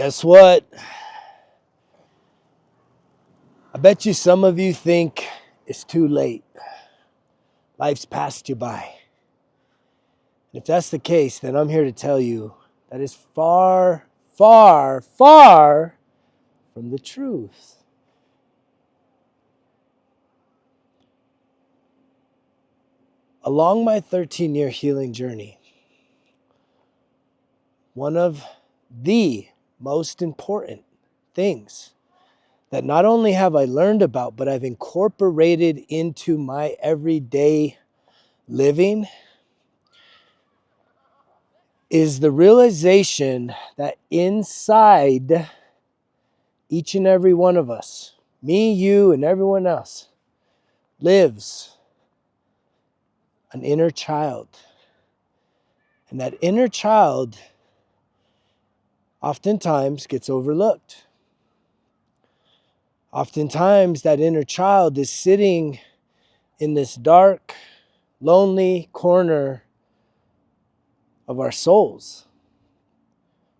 Guess what? I bet you some of you think it's too late. Life's passed you by. And if that's the case, then I'm here to tell you that is far, far, far from the truth. Along my 13-year healing journey, one of the most important things that not only have I learned about, but I've incorporated into my everyday living is the realization that inside each and every one of us, me, you, and everyone else, lives an inner child. And that inner child oftentimes gets overlooked. Oftentimes that inner child is sitting in this dark, lonely corner of our souls,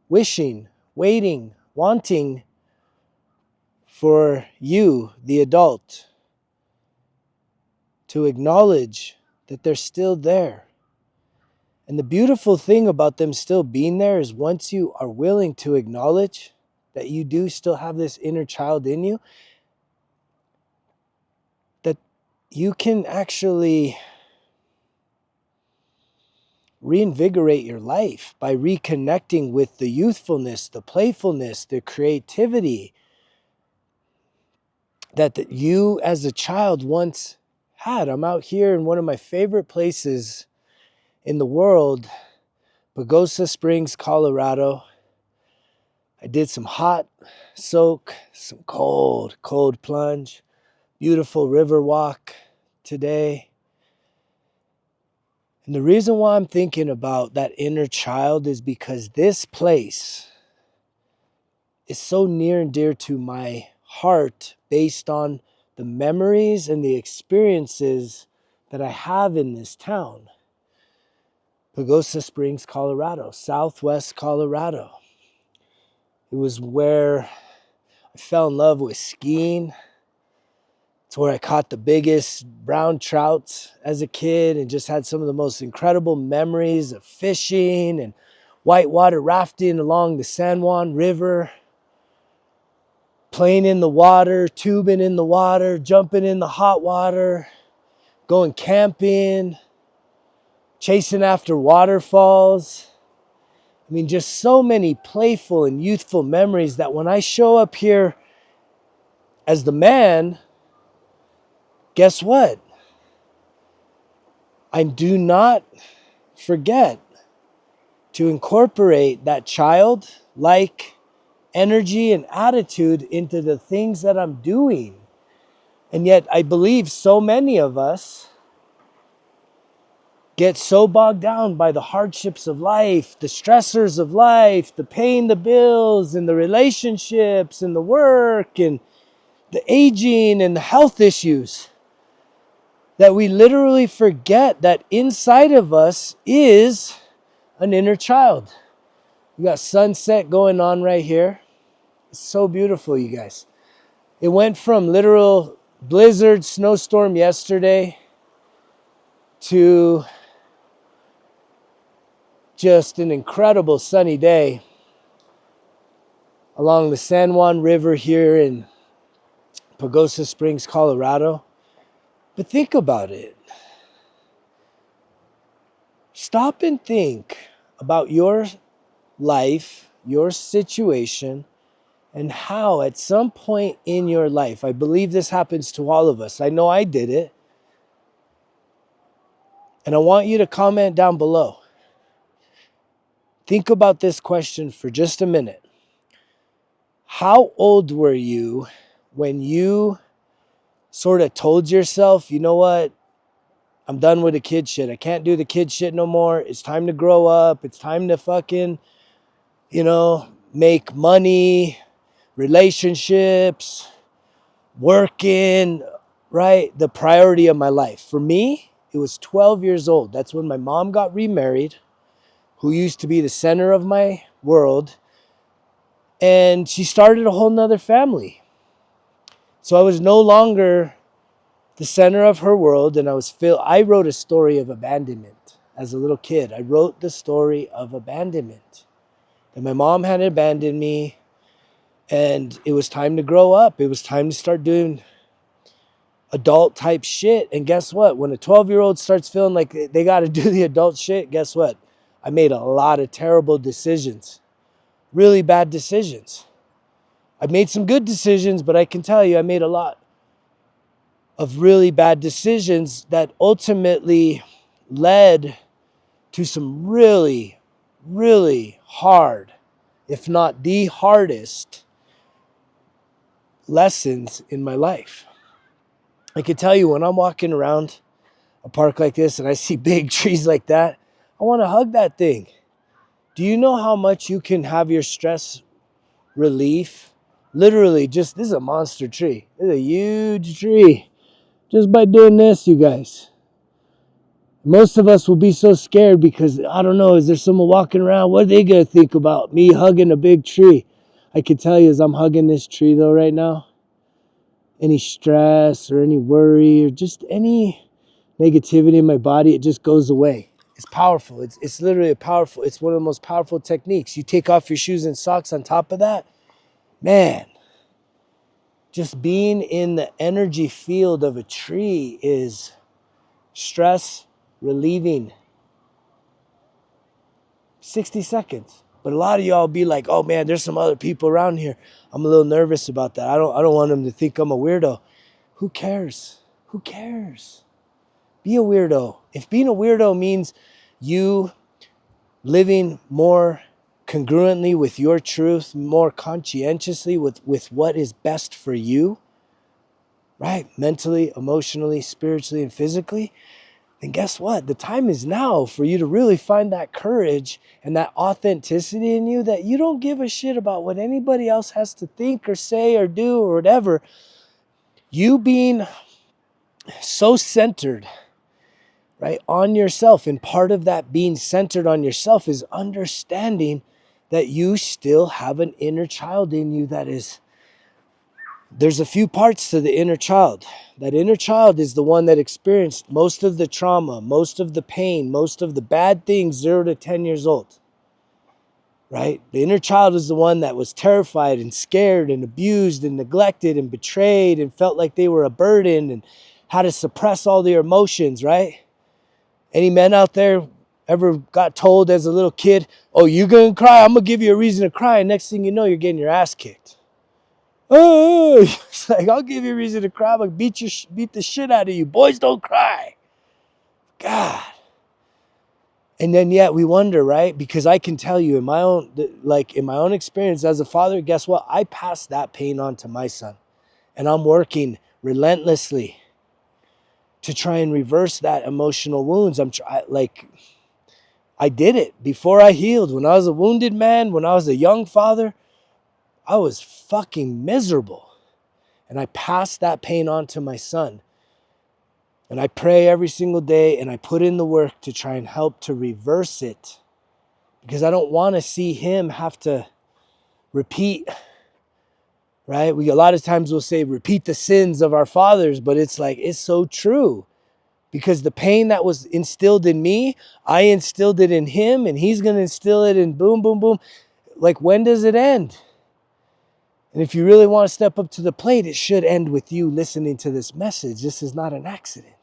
wishing, waiting, wanting for you, the adult, to acknowledge that they're still there. And the beautiful thing about them still being there is once you are willing to acknowledge that you do still have this inner child in you, that you can actually reinvigorate your life by reconnecting with the youthfulness, the playfulness, the creativity that you as a child once had. I'm out here in one of my favorite places in the world, Pagosa Springs, Colorado. I did some hot soak, some cold plunge, beautiful river walk today. And the reason why I'm thinking about that inner child is because this place is so near and dear to my heart based on the memories and the experiences that I have in this town. Pagosa Springs, Colorado, Southwest Colorado. It was where I fell in love with skiing. It's where I caught the biggest brown trouts as a kid and just had some of the most incredible memories of fishing and whitewater rafting along the San Juan River, playing in the water, tubing in the water, jumping in the hot water, going camping, chasing after waterfalls. I mean, just so many playful and youthful memories that when I show up here as the man, guess what? I do not forget to incorporate that childlike energy and attitude into the things that I'm doing. And yet I believe so many of us get so bogged down by the hardships of life, the stressors of life, the paying the bills and the relationships and the work and the aging and the health issues, that we literally forget that inside of us is an inner child. We got sunset going on right here. It's so beautiful, you guys. It went from literal blizzard, snowstorm yesterday to just an incredible sunny day along the San Juan River here in Pagosa Springs, Colorado. But think about it. Stop and think about your life, your situation, and how at some point in your life, I believe this happens to all of us. I know I did it. And I want you to comment down below. Think about this question for just a minute. How old were you when you sort of told yourself, you know what? I'm done with the kid shit. I can't do the kid shit no more. It's time to grow up. It's time to fucking, make money, relationships, working, right? The priority of my life. For me, it was 12 years old. That's when my mom got remarried, who used to be the center of my world. And she started a whole nother family. So I was no longer the center of her world, and I wrote a story of abandonment as a little kid. I wrote the story of abandonment. That my mom had abandoned me, and it was time to grow up. It was time to start doing adult type shit. And guess what? When a 12-year-old starts feeling like they got to do the adult shit, guess what? I made a lot of terrible decisions, really bad decisions. I made some good decisions, but I can tell you I made a lot of really bad decisions that ultimately led to some really, really hard, if not the hardest, lessons in my life. I can tell you when I'm walking around a park like this and I see big trees like that, I want to hug that thing. Do you know how much you can have your stress relief? Literally, this is a monster tree. This is a huge tree. Just by doing this, you guys. Most of us will be so scared because, I don't know, is there someone walking around? What are they going to think about me hugging a big tree? I can tell you as I'm hugging this tree, though, right now, any stress or any worry or just any negativity in my body, it just goes away. It's powerful. It's literally it's one of the most powerful techniques. You take off your shoes and socks on top of that, man, just being in the energy field of a tree is stress relieving. 60 seconds. But a lot of y'all be like, oh man, there's some other people around here. I'm a little nervous about that. I don't want them to think I'm a weirdo. Who cares? Who cares? Be a weirdo. If being a weirdo means you living more congruently with your truth, more conscientiously with what is best for you, right? Mentally, emotionally, spiritually, and physically, then guess what? The time is now for you to really find that courage and that authenticity in you that you don't give a shit about what anybody else has to think or say or do or whatever. You being so centered, right, on yourself. And part of that being centered on yourself is understanding that you still have an inner child in you there's a few parts to the inner child. That inner child is the one that experienced most of the trauma, most of the pain, most of the bad things 0 to 10 years old, right? The inner child is the one that was terrified and scared and abused and neglected and betrayed and felt like they were a burden and had to suppress all their emotions, right? Any men out there ever got told as a little kid, oh, you're going to cry? I'm going to give you a reason to cry. And next thing you know, you're getting your ass kicked. Oh, it's like, I'll give you a reason to cry. I'm going to beat the shit out of you. Boys don't cry. God. And then yet we wonder, right? Because I can tell you in my own experience as a father, guess what? I passed that pain on to my son. And I'm working relentlessly to try and reverse that emotional wounds. I did it before I healed. When I was a wounded man, when I was a young father, I was fucking miserable. And I passed that pain on to my son. And I pray every single day and I put in the work to try and help to reverse it. Because I don't want to see him have to repeat, right? A lot of times we'll say repeat the sins of our fathers, but it's like, it's so true. Because the pain that was instilled in me, I instilled it in him and he's going to instill it in boom, boom, boom. Like, when does it end? And if you really want to step up to the plate, it should end with you listening to this message. This is not an accident.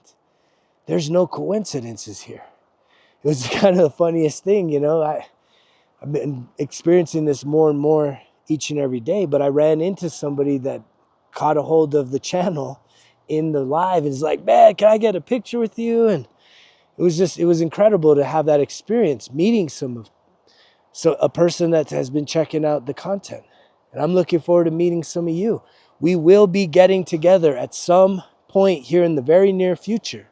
There's no coincidences here. It was kind of the funniest thing, you know. I've been experiencing this more and more each and every day, but I ran into somebody that caught a hold of the channel in the live and is like, man, can I get a picture with you? And it was incredible to have that experience, meeting a person that has been checking out the content. And I'm looking forward to meeting some of you. We will be getting together at some point here in the very near future.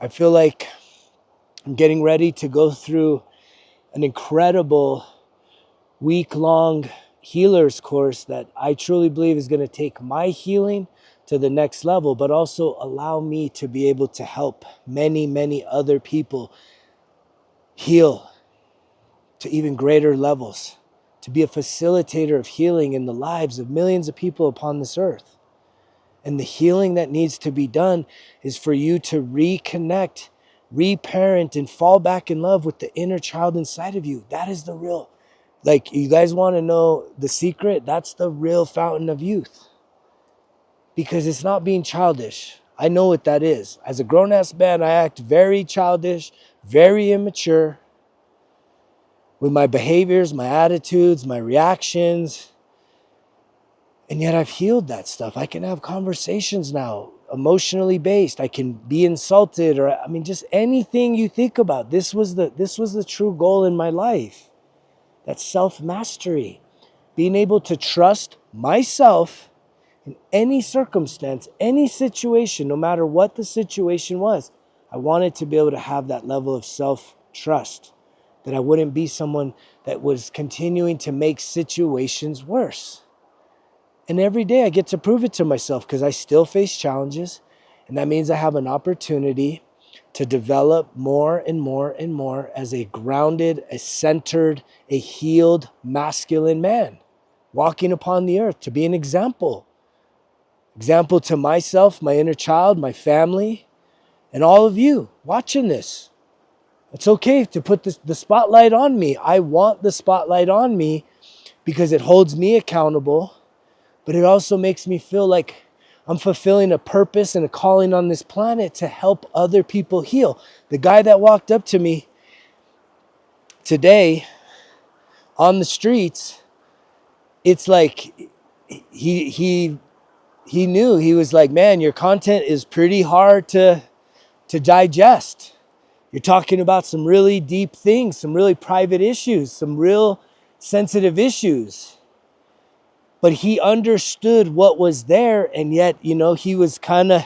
I feel like I'm getting ready to go through an incredible week-long healer's course that I truly believe is going to take my healing to the next level, but also allow me to be able to help many, many other people heal to even greater levels, to be a facilitator of healing in the lives of millions of people upon this earth. And the healing that needs to be done is for you to reconnect, reparent, and fall back in love with the inner child inside of you. That is the real, like, you guys want to know the secret? That's the real fountain of youth. Because it's not being childish. I know what that is. As a grown-ass man, I act very childish, very immature with my behaviors, my attitudes, my reactions. And yet I've healed that stuff. I can have conversations now, emotionally based. I can be insulted, or just anything you think about. This was the true goal in my life. That's self-mastery. Being able to trust myself in any circumstance, any situation, no matter what the situation was. I wanted to be able to have that level of self-trust, that I wouldn't be someone that was continuing to make situations worse. And every day I get to prove it to myself because I still face challenges. And that means I have an opportunity to develop more and more and more as a grounded, a centered, a healed, masculine man, walking upon the earth to be an example. Example to myself, my inner child, my family, and all of you watching this. It's okay to put the spotlight on me. I want the spotlight on me because it holds me accountable. But it also makes me feel like I'm fulfilling a purpose and a calling on this planet to help other people heal. The guy that walked up to me today on the streets, it's like he knew. He was like, man, your content is pretty hard to digest. You're talking about some really deep things, some really private issues, some real sensitive issues. But he understood what was there, and yet, he was kind of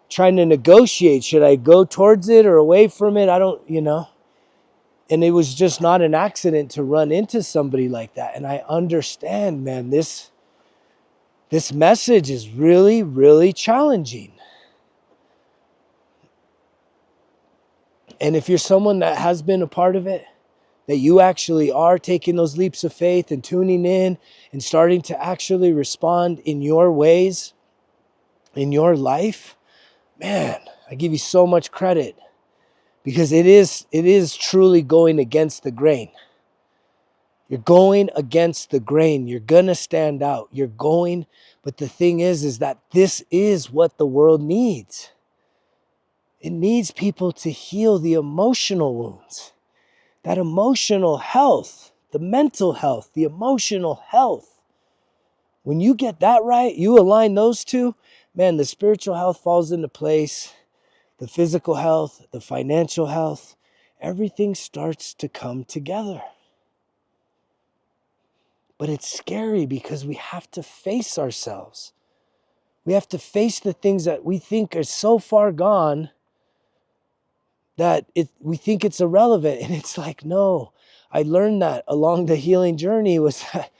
trying to negotiate. Should I go towards it or away from it? I don't. And it was just not an accident to run into somebody like that. And I understand, man, this message is really, really challenging. And if you're someone that has been a part of it, that you actually are taking those leaps of faith and tuning in and starting to actually respond in your ways, in your life, man, I give you so much credit, because it is truly going against the grain. You're going against the grain. You're going to stand out. But the thing is that this is what the world needs. It needs people to heal the emotional wounds. That emotional health, the mental health, the emotional health. When you get that right, you align those two, man, the spiritual health falls into place. The physical health, the financial health, everything starts to come together. But it's scary because we have to face ourselves. We have to face the things that we think are so far gone that we think it's irrelevant. And it's like, no, I learned that along the healing journey was that,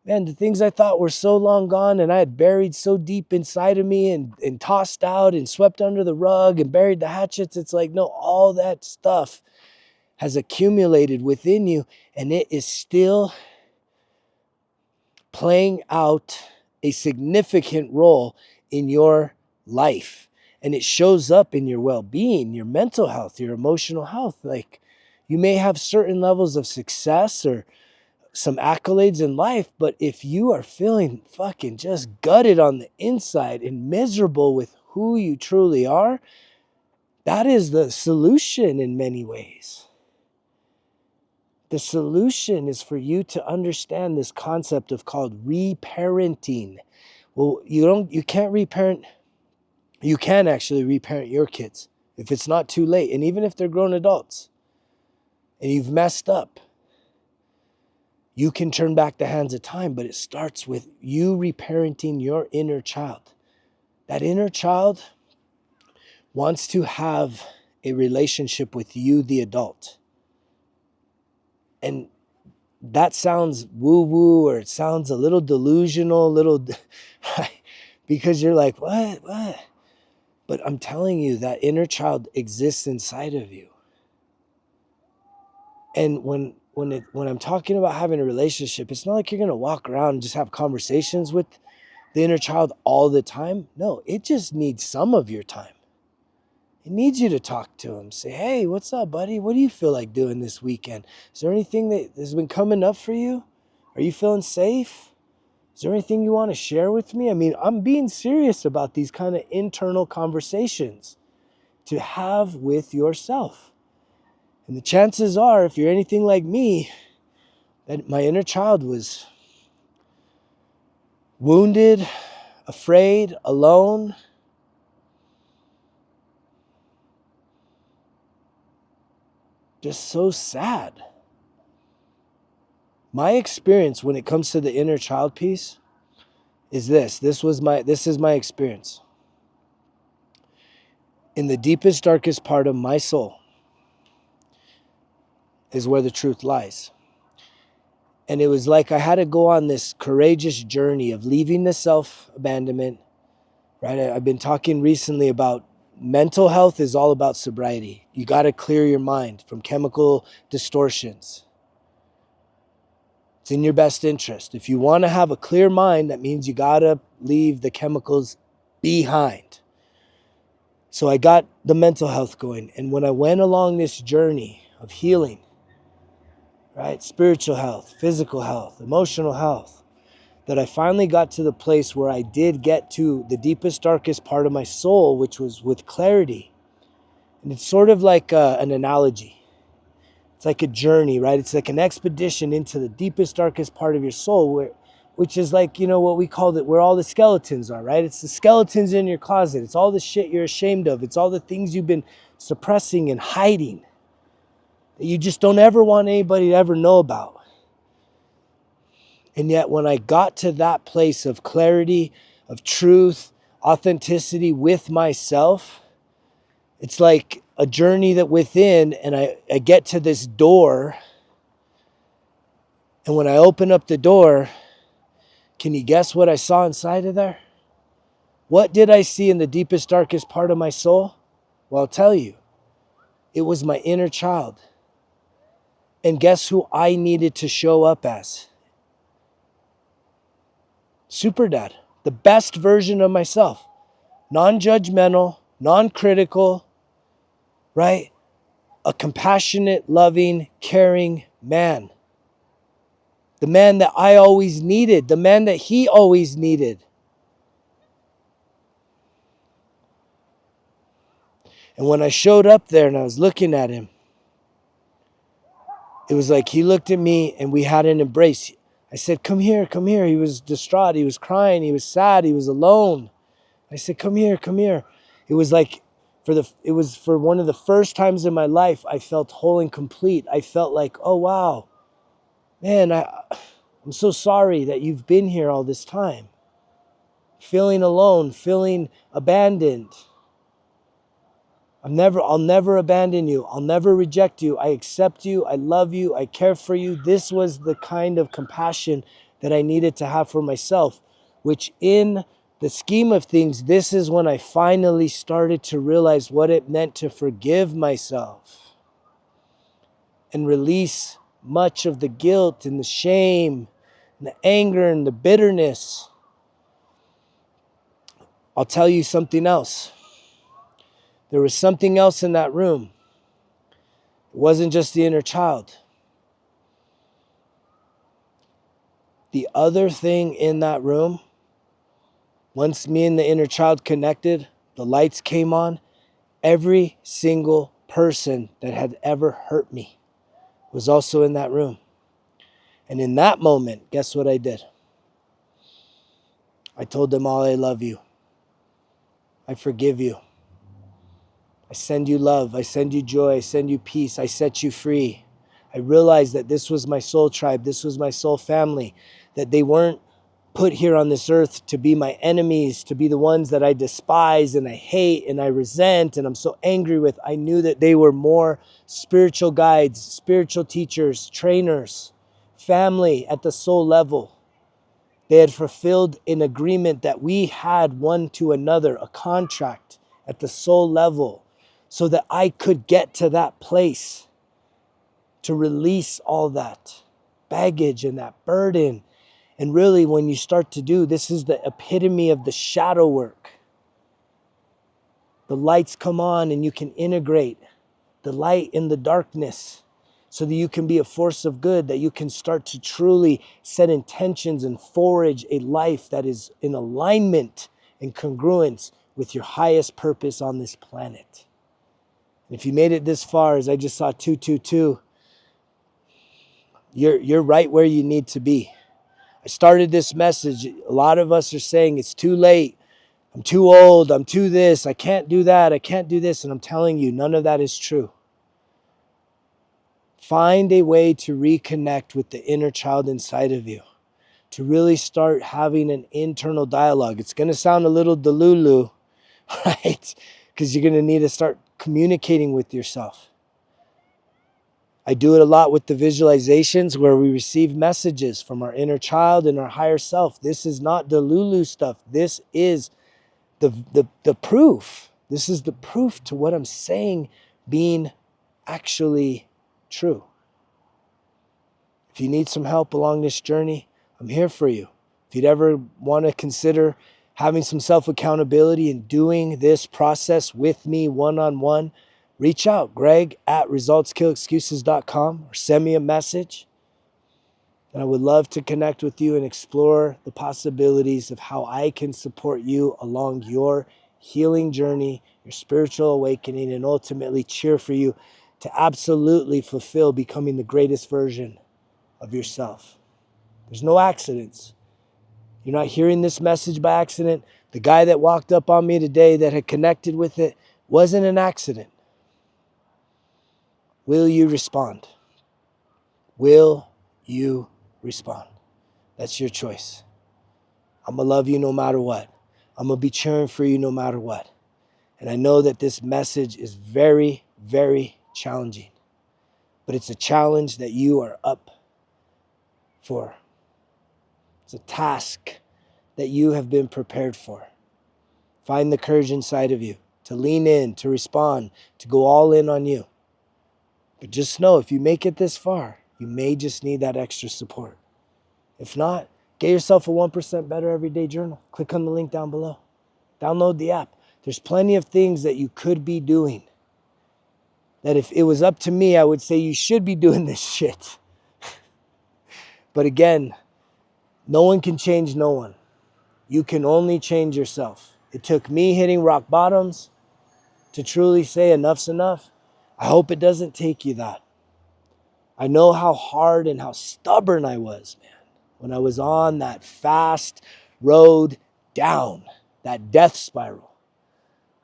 man, the things I thought were so long gone and I had buried so deep inside of me and tossed out and swept under the rug and buried the hatchets. It's like, no, all that stuff has accumulated within you, and it is still playing out a significant role in your life. And it shows up in your well-being, your mental health, your emotional health. Like, you may have certain levels of success or some accolades in life, but if you are feeling fucking just gutted on the inside and miserable with who you truly are, that is the solution in many ways. The solution is for you to understand this concept of called reparenting. Well, you can't reparent. You can actually reparent your kids if it's not too late. And even if they're grown adults and you've messed up, you can turn back the hands of time, but it starts with you reparenting your inner child. That inner child wants to have a relationship with you, the adult. And that sounds woo-woo, or it sounds a little delusional, because you're like, what? But I'm telling you, that inner child exists inside of you. And when when I'm talking about having a relationship, it's not like you're gonna walk around and just have conversations with the inner child all the time. No, it just needs some of your time. It needs you to talk to him. Say, hey, what's up, buddy? What do you feel like doing this weekend? Is there anything that has been coming up for you? Are you feeling safe? Is there anything you want to share with me? I mean, I'm being serious about these kind of internal conversations to have with yourself. And the chances are, if you're anything like me, that my inner child was wounded, afraid, alone. Just so sad. My experience when it comes to the inner child piece is this. This is my experience. In the deepest, darkest part of my soul is where the truth lies. And it was like I had to go on this courageous journey of leaving the self-abandonment, right? I've been talking recently about mental health is all about sobriety. You got to clear your mind from chemical distortions. It's in your best interest. If you want to have a clear mind, that means you got to leave the chemicals behind. So I got the mental health going. And when I went along this journey of healing, right, spiritual health, physical health, emotional health, that I finally got to the place where I did get to the deepest, darkest part of my soul, which was with clarity. And it's sort of like an analogy. It's like a journey, right? It's like an expedition into the deepest, darkest part of your soul, which is like, what we call it, where all the skeletons are, right? It's the skeletons in your closet. It's all the shit you're ashamed of. It's all the things you've been suppressing and hiding that you just don't ever want anybody to ever know about. And yet when I got to that place of clarity, of truth, authenticity with myself, it's like a journey that within, and I get to this door. And when I open up the door, can you guess what I saw inside of there? What did I see in the deepest, darkest part of my soul? Well, I'll tell you. It was my inner child. And guess who I needed to show up as? Super Dad. The best version of myself. Non-judgmental, non-critical, right? A compassionate, loving, caring man. The man that I always needed. The man that he always needed. And when I showed up there and I was looking at him, it was like he looked at me and we had an embrace. I said, come here, come here. He was distraught. He was crying. He was sad. He was alone. I said, come here, come here. It was like for one of the first times in my life, I felt whole and complete. I felt like, oh, wow, man, I'm so sorry that you've been here all this time. Feeling alone, feeling abandoned. I'll never abandon you. I'll never reject you. I accept you. I love you. I care for you. This was the kind of compassion that I needed to have for myself, which in the scheme of things, this is when I finally started to realize what it meant to forgive myself and release much of the guilt and the shame and the anger and the bitterness. I'll tell you something else. There was something else in that room. It wasn't just the inner child. The other thing in that room, once me and the inner child connected, the lights came on, every single person that had ever hurt me was also in that room. And in that moment, guess what I did? I told them all, I love you. I forgive you. I send you love. I send you joy. I send you peace. I set you free. I realized that this was my soul tribe. This was my soul family. That they weren't put here on this earth to be my enemies, to be the ones that I despise and I hate and I resent and I'm so angry with. I knew that they were more spiritual guides, spiritual teachers, trainers, family at the soul level. They had fulfilled an agreement that we had one to another, a contract at the soul level, so that I could get to that place to release all that baggage and that burden. And really, when you start to do, this is the epitome of the shadow work. The lights come on and you can integrate the light in the darkness so that you can be a force of good, that you can start to truly set intentions and forage a life that is in alignment and congruence with your highest purpose on this planet. And if you made it this far, as I just saw 222, you're right where you need to be. I started this message. A lot of us are saying it's too late. I'm too old. I'm too this. I can't do that. I can't do this. And I'm telling you, none of that is true. Find a way to reconnect with the inner child inside of you, to really start having an internal dialogue. It's going to sound a little delulu, right? Because you're going to need to start communicating with yourself. I do it a lot with the visualizations where we receive messages from our inner child and our higher self. This is not delulu stuff. This is the proof. This is the proof to what I'm saying being actually true. If you need some help along this journey, I'm here for you. If you'd ever want to consider having some self-accountability and doing this process with me one-on-one, reach out, greg@resultskillexcuses.com, or send me a message. And I would love to connect with you and explore the possibilities of how I can support you along your healing journey, your spiritual awakening, and ultimately cheer for you to absolutely fulfill becoming the greatest version of yourself. There's no accidents. You're not hearing this message by accident. The guy that walked up on me today that had connected with it wasn't an accident. Will you respond? Will you respond? That's your choice. I'm going to love you no matter what. I'm going to be cheering for you no matter what. And I know that this message is very, very challenging. But it's a challenge that you are up for. It's a task that you have been prepared for. Find the courage inside of you to lean in, to respond, to go all in on you. But just know, if you make it this far, you may just need that extra support. If not, get yourself a 1% Better Everyday Journal. Click on the link down below. Download the app. There's plenty of things that you could be doing that if it was up to me, I would say you should be doing this shit. But again, no one can change no one. You can only change yourself. It took me hitting rock bottoms to truly say enough's enough. I hope it doesn't take you that. I know how hard and how stubborn I was, man, when I was on that fast road down, that death spiral.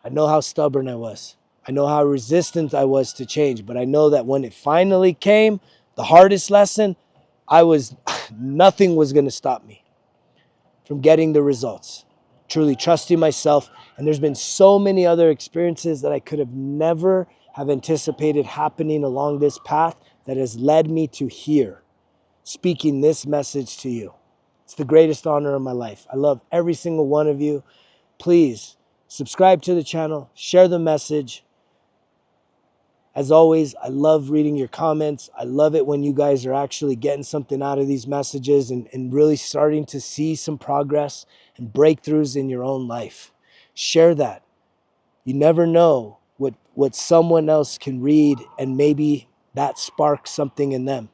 I know how stubborn I was. I know how resistant I was to change, but I know that when it finally came, the hardest lesson, nothing was going to stop me from getting the results. Truly trusting myself. And there's been so many other experiences that I could have never have anticipated happening along this path that has led me to here, speaking this message to you. It's the greatest honor of my life. I love every single one of you. Please subscribe to the channel, share the message. As always, I love reading your comments. I love it when you guys are actually getting something out of these messages and really starting to see some progress and breakthroughs in your own life. Share that. You never know what someone else can read, and maybe that sparks something in them.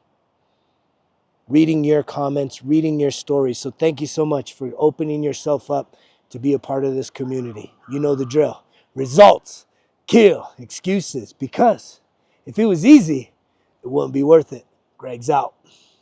Reading your comments, reading your stories. So thank you so much for opening yourself up to be a part of this community. You know the drill. Results kill excuses, because if it was easy, it wouldn't be worth it. Greg's out.